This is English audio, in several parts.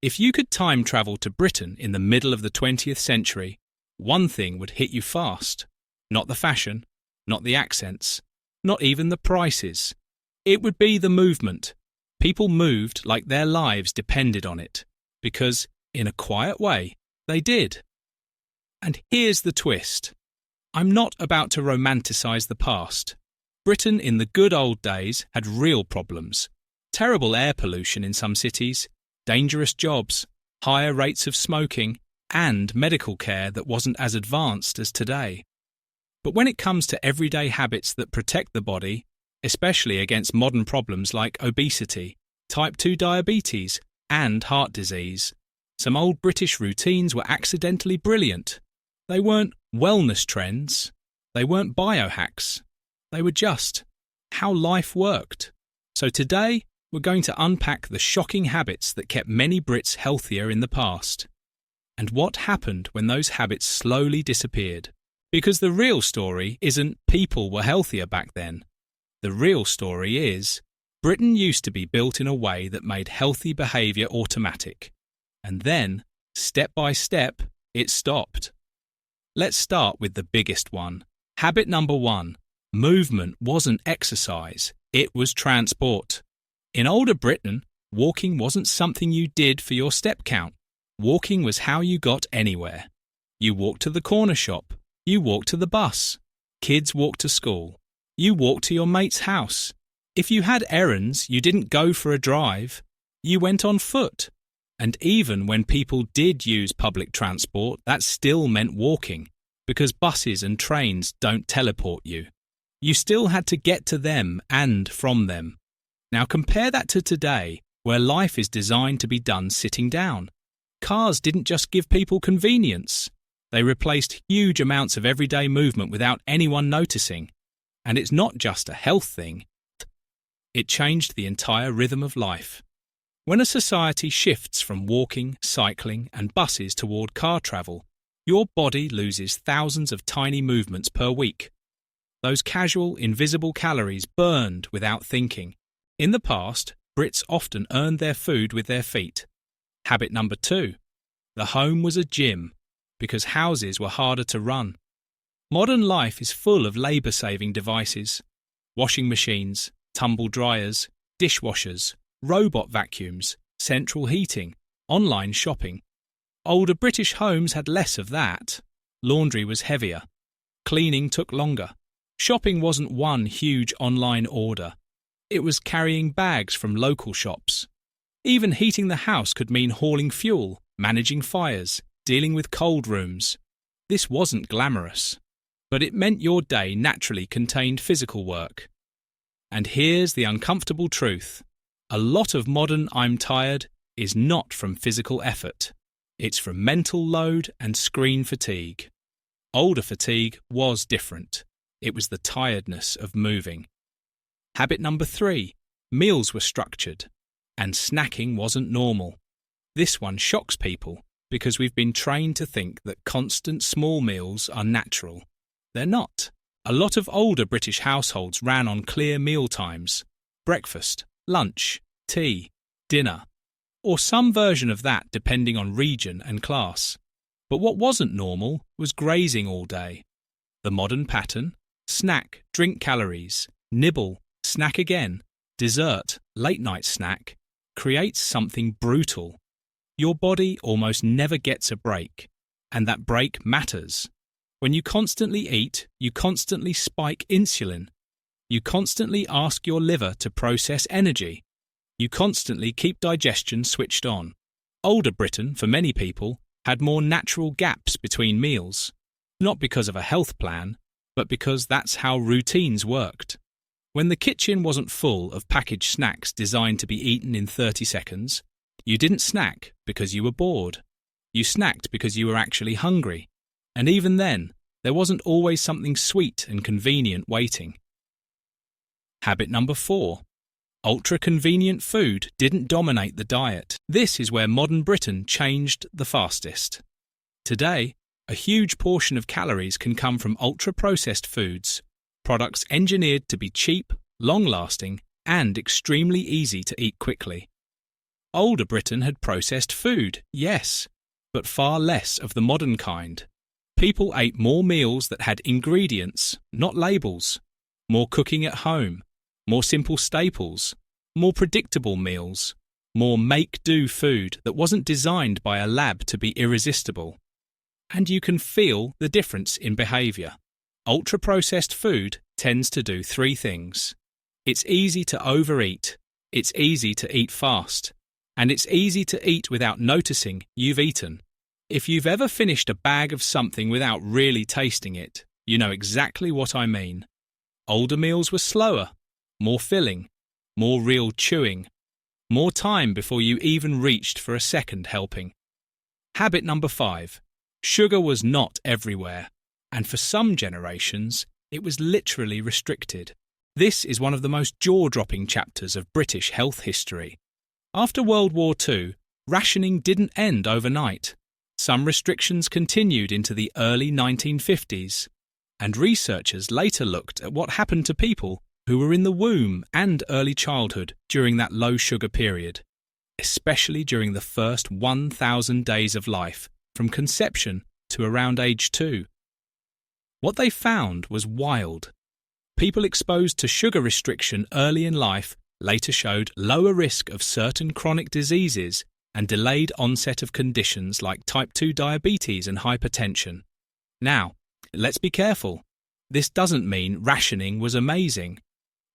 If you could time travel to Britain in the middle of the 20th century, one thing would hit you fast. Not the fashion, not the accents, not even the prices. It would be the movement. People moved like their lives depended on it, because, in a quiet way, they did. And here's the twist. I'm not about to romanticize the past. Britain in the good old days had real problems. Terrible air pollution in some cities, dangerous jobs, higher rates of smoking, and medical care that wasn't as advanced as today. But when it comes to everyday habits that protect the body, especially against modern problems like obesity, type 2 diabetes, and heart disease, some old British routines were accidentally brilliant. They weren't wellness trends, they weren't biohacks, they were just how life worked. So today, we're going to unpack the shocking habits that kept many Brits healthier in the past, and what happened when those habits slowly disappeared. Because the real story isn't people were healthier back then. The real story is Britain used to be built in a way that made healthy behaviour automatic. And then, step by step, it stopped. Let's start with the biggest one. Habit number 1. Movement wasn't exercise, it was transport. In older Britain, walking wasn't something you did for your step count. Walking was how you got anywhere. You walked to the corner shop. You walked to the bus. Kids walked to school. You walked to your mate's house. If you had errands, you didn't go for a drive. You went on foot. And even when people did use public transport, that still meant walking, because buses and trains don't teleport you. You still had to get to them and from them. Now compare that to today, where life is designed to be done sitting down. Cars didn't just give people convenience. They replaced huge amounts of everyday movement without anyone noticing. And it's not just a health thing. It changed the entire rhythm of life. When a society shifts from walking, cycling, and buses toward car travel, your body loses thousands of tiny movements per week. Those casual, invisible calories burned without thinking. In the past, Brits often earned their food with their feet. Habit number 2. The home was a gym, because houses were harder to run. Modern life is full of labour-saving devices. Washing machines, tumble dryers, dishwashers, robot vacuums, central heating, online shopping. Older British homes had less of that. Laundry was heavier. Cleaning took longer. Shopping wasn't one huge online order. It was carrying bags from local shops. Even heating the house could mean hauling fuel, managing fires, dealing with cold rooms. This wasn't glamorous, but it meant your day naturally contained physical work. And here's the uncomfortable truth. A lot of modern "I'm tired" is not from physical effort. It's from mental load and screen fatigue. Older fatigue was different. It was the tiredness of moving. Habit number 3. Meals were structured, and snacking wasn't normal. This one shocks people, because we've been trained to think that constant small meals are natural. They're not. A lot of older British households ran on clear meal times: breakfast, lunch, tea, dinner, or some version of that depending on region and class. But what wasn't normal was grazing all day. The modern pattern: snack, drink calories, nibble, snack again, dessert, late-night snack, creates something brutal. Your body almost never gets a break, and that break matters. When you constantly eat, you constantly spike insulin. You constantly ask your liver to process energy. You constantly keep digestion switched on. Older Britain, for many people, had more natural gaps between meals, not because of a health plan, but because that's how routines worked. When the kitchen wasn't full of packaged snacks designed to be eaten in 30 seconds, you didn't snack because you were bored. You snacked because you were actually hungry. And even then, there wasn't always something sweet and convenient waiting. Habit number 4. Ultra-convenient food didn't dominate the diet. This is where modern Britain changed the fastest. Today, a huge portion of calories can come from ultra-processed foods, products engineered to be cheap, long-lasting, and extremely easy to eat quickly. Older Britain had processed food, yes, but far less of the modern kind. People ate more meals that had ingredients, not labels, more cooking at home, more simple staples, more predictable meals, more make-do food that wasn't designed by a lab to be irresistible. And you can feel the difference in behaviour. Ultra-processed food tends to do three things. It's easy to overeat, it's easy to eat fast, and it's easy to eat without noticing you've eaten. If you've ever finished a bag of something without really tasting it, you know exactly what I mean. Older meals were slower, more filling, more real chewing, more time before you even reached for a second helping. Habit number 5. Sugar was not everywhere, and for some generations, it was literally restricted. This is one of the most jaw-dropping chapters of British health history. After World War II, rationing didn't end overnight. Some restrictions continued into the early 1950s, and researchers later looked at what happened to people who were in the womb and early childhood during that low-sugar period, especially during the first 1,000 days of life, from conception to around age 2. What they found was wild. People exposed to sugar restriction early in life later showed lower risk of certain chronic diseases and delayed onset of conditions like type 2 diabetes and hypertension. Now, let's be careful. This doesn't mean rationing was amazing.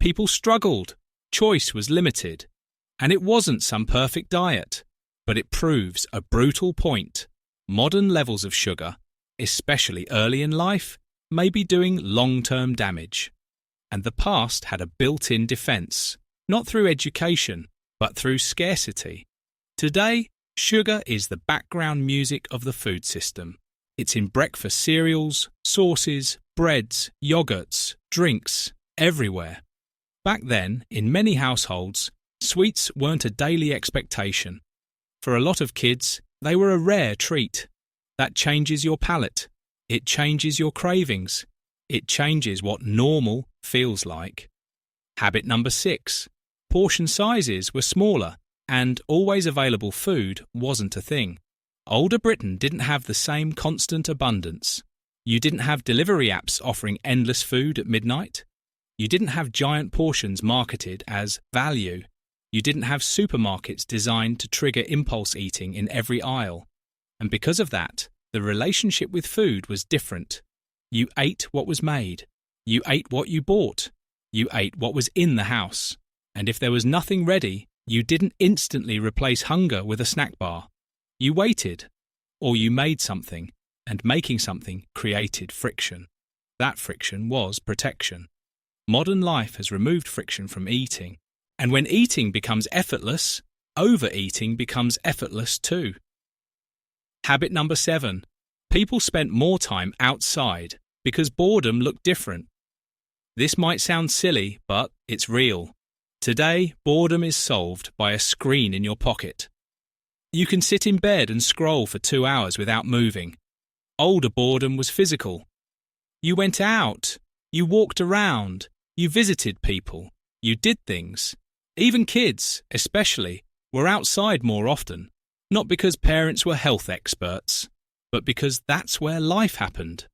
People struggled, choice was limited, and it wasn't some perfect diet. But it proves a brutal point. Modern levels of sugar, especially early in life, may be doing long-term damage. And the past had a built-in defense, not through education, but through scarcity. Today, sugar is the background music of the food system. It's in breakfast cereals, sauces, breads, yogurts, drinks, everywhere. Back then, in many households, sweets weren't a daily expectation. For a lot of kids, they were a rare treat. That changes your palate. It changes your cravings. It changes what normal feels like. Habit number 6. Portion sizes were smaller, and always available food wasn't a thing. Older Britain didn't have the same constant abundance. You didn't have delivery apps offering endless food at midnight. You didn't have giant portions marketed as value. You didn't have supermarkets designed to trigger impulse eating in every aisle. And because of that, the relationship with food was different. You ate what was made. You ate what you bought. You ate what was in the house. And if there was nothing ready, you didn't instantly replace hunger with a snack bar. You waited, or you made something, and making something created friction. That friction was protection. Modern life has removed friction from eating, and when eating becomes effortless, overeating becomes effortless too. Habit number 7. People spent more time outside because boredom looked different. This might sound silly, but it's real. Today, boredom is solved by a screen in your pocket. You can sit in bed and scroll for 2 hours without moving. Older boredom was physical. You went out, you walked around, you visited people, you did things. Even kids, especially, were outside more often, not because parents were health experts, but because that's where life happened.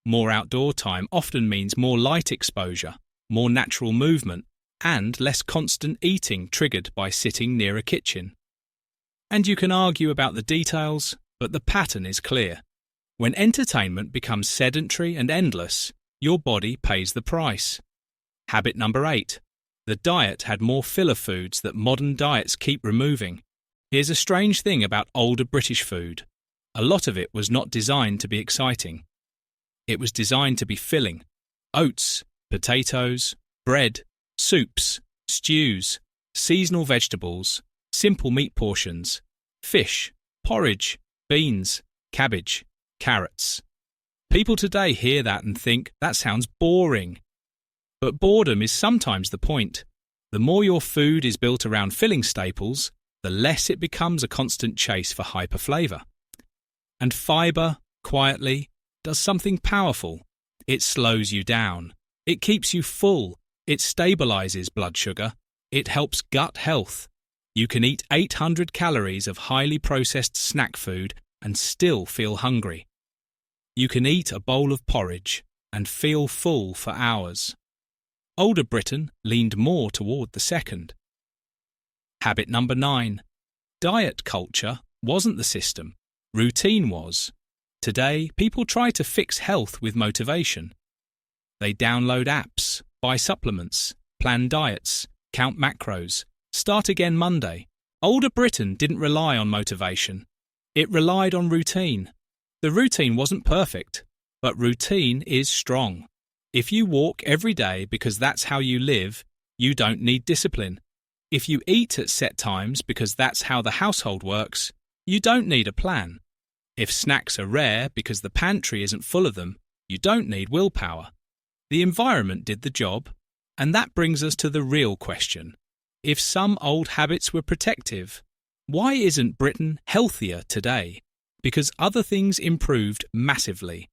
More outdoor time often means more light exposure, more natural movement, and less constant eating triggered by sitting near a kitchen. And you can argue about the details, but the pattern is clear. When entertainment becomes sedentary and endless, your body pays the price. Habit number 8. The diet had more filler foods that modern diets keep removing. Here's a strange thing about older British food. A lot of it was not designed to be exciting. It was designed to be filling. Oats, potatoes, bread, soups, stews, seasonal vegetables, simple meat portions, fish, porridge, beans, cabbage, carrots. People today hear that and think, that sounds boring. But boredom is sometimes the point. The more your food is built around filling staples, the less it becomes a constant chase for hyperflavor. And fibre, quietly, does something powerful. It slows you down. It keeps you full. It stabilizes blood sugar. It helps gut health. You can eat 800 calories of highly processed snack food and still feel hungry. You can eat a bowl of porridge and feel full for hours. Older Britain leaned more toward the second. Habit number 9. Diet culture wasn't the system. Routine was. Today, people try to fix health with motivation. They download apps, buy supplements, plan diets, count macros, start again Monday. Older Britain didn't rely on motivation. It relied on routine. The routine wasn't perfect, but routine is strong. If you walk every day because that's how you live, you don't need discipline. If you eat at set times because that's how the household works, you don't need a plan. If snacks are rare because the pantry isn't full of them, you don't need willpower. The environment did the job, and that brings us to the real question. If some old habits were protective, why isn't Britain healthier today? Because other things improved massively.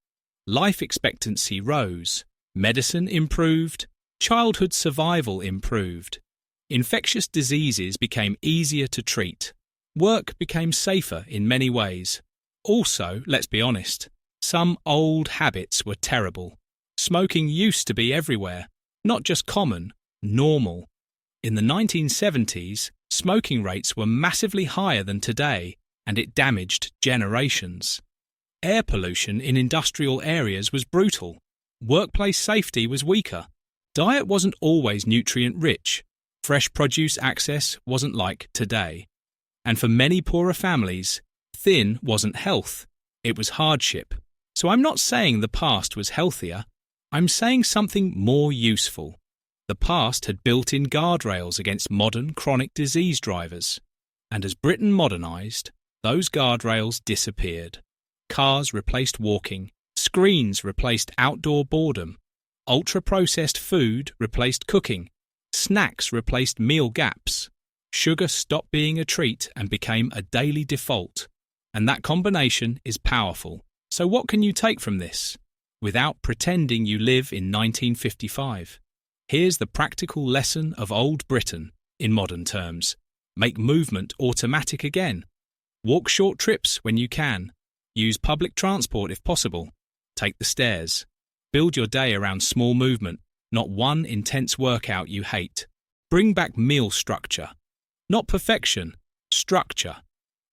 Life expectancy rose, medicine improved, childhood survival improved. Infectious diseases became easier to treat. Work became safer in many ways. Also, let's be honest, some old habits were terrible. Smoking used to be everywhere, not just common, normal. In the 1970s, smoking rates were massively higher than today, and it damaged generations. Air pollution in industrial areas was brutal. Workplace safety was weaker. Diet wasn't always nutrient-rich. Fresh produce access wasn't like today. And for many poorer families, thin wasn't health, it was hardship. So I'm not saying the past was healthier, I'm saying something more useful. The past had built-in guardrails against modern chronic disease drivers. And as Britain modernised, those guardrails disappeared. Cars replaced walking, screens replaced outdoor boredom, ultra-processed food replaced cooking, snacks replaced meal gaps. Sugar stopped being a treat and became a daily default. And that combination is powerful. So what can you take from this? Without pretending you live in 1955. Here's the practical lesson of old Britain, in modern terms. Make movement automatic again. Walk short trips when you can. Use public transport if possible. Take the stairs. Build your day around small movement, not one intense workout you hate. Bring back meal structure. Not perfection, structure.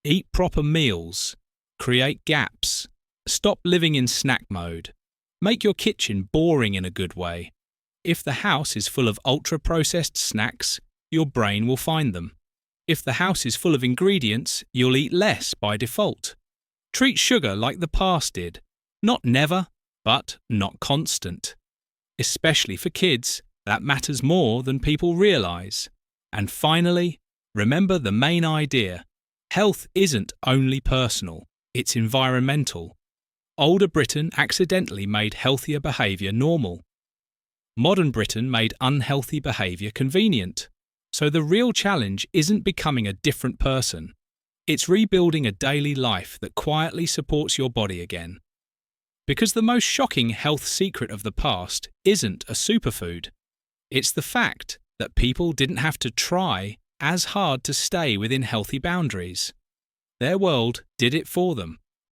Eat proper meals. Create gaps. Stop living in snack mode. Make your kitchen boring in a good way. If the house is full of ultra-processed snacks, your brain will find them. If the house is full of ingredients, you'll eat less by default. Treat sugar like the past did. Not never, but not constant. Especially for kids, that matters more than people realise. And finally, remember the main idea. Health isn't only personal, it's environmental. Older Britain accidentally made healthier behaviour normal. Modern Britain made unhealthy behaviour convenient. So the real challenge isn't becoming a different person. It's rebuilding a daily life that quietly supports your body again. Because the most shocking health secret of the past isn't a superfood. It's the fact that people didn't have to try as hard to stay within healthy boundaries. Their world did it for them.